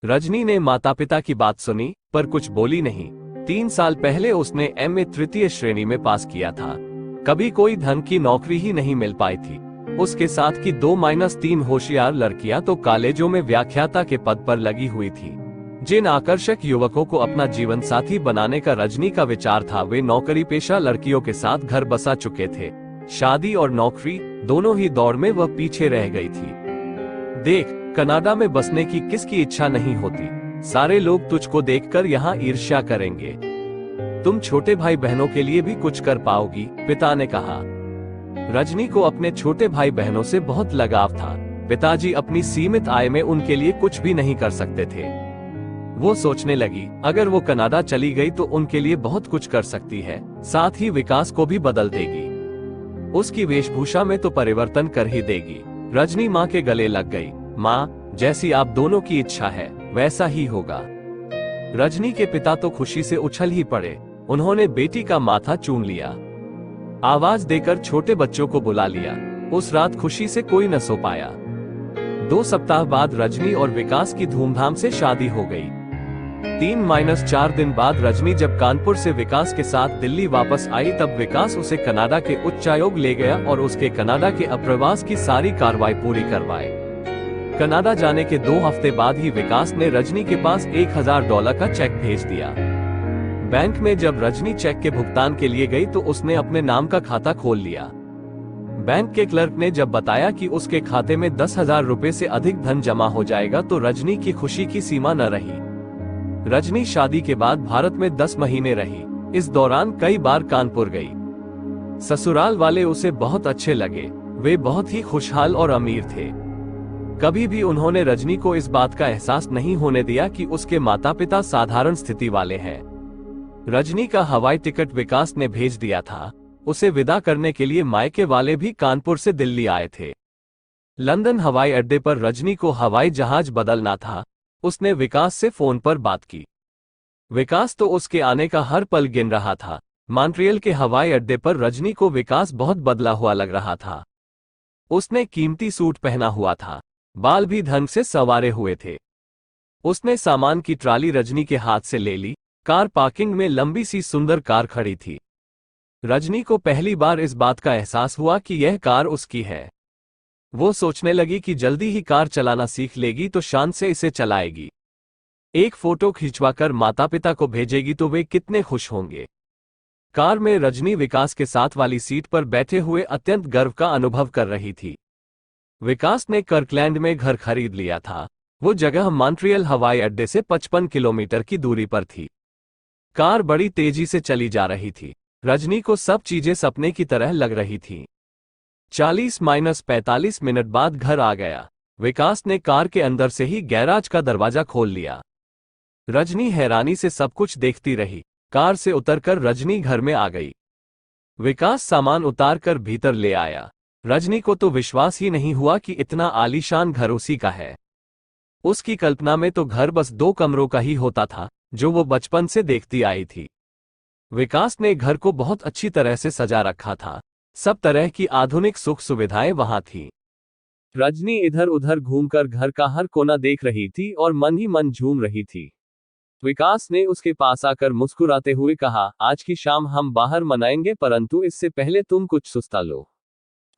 रजनी ने माता पिता की बात सुनी पर कुछ बोली नहीं। 3 साल पहले उसने MA तृतीय श्रेणी में पास किया था। कभी कोई धन की नौकरी ही नहीं मिल पाई थी। उसके साथ की 2-3 होशियार लड़कियां तो कॉलेजों में व्याख्याता के पद पर लगी हुई थी। जिन आकर्षक युवकों को अपना जीवन साथी बनाने का रजनी का विचार था, वे नौकरी पेशा लड़कियों के साथ घर बसा चुके थे। शादी और नौकरी दोनों ही दौड़ में वह पीछे रह गई थी। देख, कनाडा में बसने की किसकी इच्छा नहीं होती। सारे लोग तुझको देखकर यहाँ ईर्ष्या करेंगे। तुम छोटे भाई बहनों के लिए भी कुछ कर पाओगी, पिता ने कहा। रजनी को अपने छोटे भाई बहनों से बहुत लगाव था। पिताजी अपनी सीमित आय में उनके लिए कुछ भी नहीं कर सकते थे। वो सोचने लगी, अगर वो कनाडा चली गई तो उनके लिए बहुत कुछ कर सकती है, साथ ही विकास को भी बदल देगी। उसकी वेशभूषा में तो परिवर्तन कर ही देगी। रजनी माँ के गले लग गई। माँ, जैसी आप दोनों की इच्छा है वैसा ही होगा। रजनी के पिता तो खुशी से उछल ही पड़े। उन्होंने बेटी का माथा चूम लिया। आवाज देकर छोटे बच्चों को बुला लिया। उस रात खुशी से कोई न सो पाया। 2 सप्ताह बाद रजनी और विकास की धूमधाम से शादी हो गई। 3-4 दिन बाद रजनी जब कानपुर से विकास के साथ दिल्ली वापस आई, तब विकास उसे कनाडा के उच्चायोग ले गया और उसके कनाडा के अप्रवास की सारी कार्रवाई पूरी करवाई। कनाडा जाने के 2 हफ्ते बाद ही विकास ने रजनी के पास $1000 का चेक भेज दिया। बैंक में जब रजनी चेक के भुगतान के लिए गई तो उसने अपने नाम का खाता खोल लिया। बैंक के क्लर्क ने जब बताया कि उसके खाते में 10,000 रुपए से अधिक धन जमा हो जाएगा तो रजनी की खुशी की सीमा न रही। रजनी शादी के बाद भारत में 10 महीने रही। इस दौरान कई बार कानपुर गई। ससुराल वाले उसे बहुत अच्छे लगे। वे बहुत ही खुशहाल और अमीर थे। कभी भी उन्होंने रजनी को इस बात का एहसास नहीं होने दिया कि उसके माता पिता साधारण स्थिति वाले हैं। रजनी का हवाई टिकट विकास ने भेज दिया था। उसे विदा करने के लिए मायके वाले भी कानपुर से दिल्ली आए थे। लंदन हवाई अड्डे पर रजनी को हवाई जहाज बदलना था। उसने विकास से फोन पर बात की। विकास तो उसके आने का हर पल गिन रहा था। मॉन्ट्रियल के हवाई अड्डे पर रजनी को विकास बहुत बदला हुआ लग रहा था। उसने कीमती सूट पहना हुआ था। बाल भी ढंग से संवारे हुए थे। उसने सामान की ट्राली रजनी के हाथ से ले ली। कार पार्किंग में लंबी सी सुंदर कार खड़ी थी। रजनी को पहली बार इस बात का एहसास हुआ कि यह कार उसकी है। वो सोचने लगी कि जल्दी ही कार चलाना सीख लेगी तो शान से इसे चलाएगी। एक फोटो खिंचवाकर माता पिता को भेजेगी तो वे कितने खुश होंगे। कार में रजनी विकास के साथ वाली सीट पर बैठे हुए अत्यंत गर्व का अनुभव कर रही थी। विकास ने कर्कलैंड में घर खरीद लिया था। वो जगह मॉन्ट्रियल हवाई अड्डे से 55 किलोमीटर की दूरी पर थी। कार बड़ी तेजी से चली जा रही थी। रजनी को सब चीजें सपने की तरह लग रही थीं। 40-45 मिनट बाद घर आ गया। विकास ने कार के अंदर से ही गैराज का दरवाजा खोल लिया। रजनी हैरानी से सब कुछ देखती रही। कार से उतरकर रजनी घर में आ गई। विकास सामान उतारकर भीतर ले आया। रजनी को तो विश्वास ही नहीं हुआ कि इतना आलीशान घर उसी का है। उसकी कल्पना में तो घर बस 2 कमरों का ही होता था, जो वो बचपन से देखती आई थी। विकास ने घर को बहुत अच्छी तरह से सजा रखा था। सब तरह की आधुनिक सुख सुविधाएं वहां थी। रजनी इधर उधर घूमकर घर का हर कोना देख रही थी और मन ही मन झूम रही थी। विकास ने उसके पास आकर मुस्कुराते हुए कहा, आज की शाम हम बाहर मनाएंगे, परंतु इससे पहले तुम कुछ सुस्ता लो।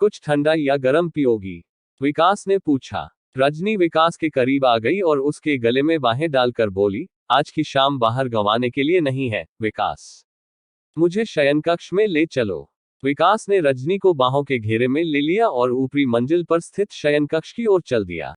कुछ ठंडा या गर्म पियोगी? विकास ने पूछा। रजनी विकास के करीब आ गई और उसके गले में बाहें डालकर बोली, आज की शाम बाहर गंवाने के लिए नहीं है विकास। मुझे शयन कक्ष में ले चलो। विकास ने रजनी को बाहों के घेरे में ले लिया और ऊपरी मंजिल पर स्थित शयन कक्ष की ओर चल दिया।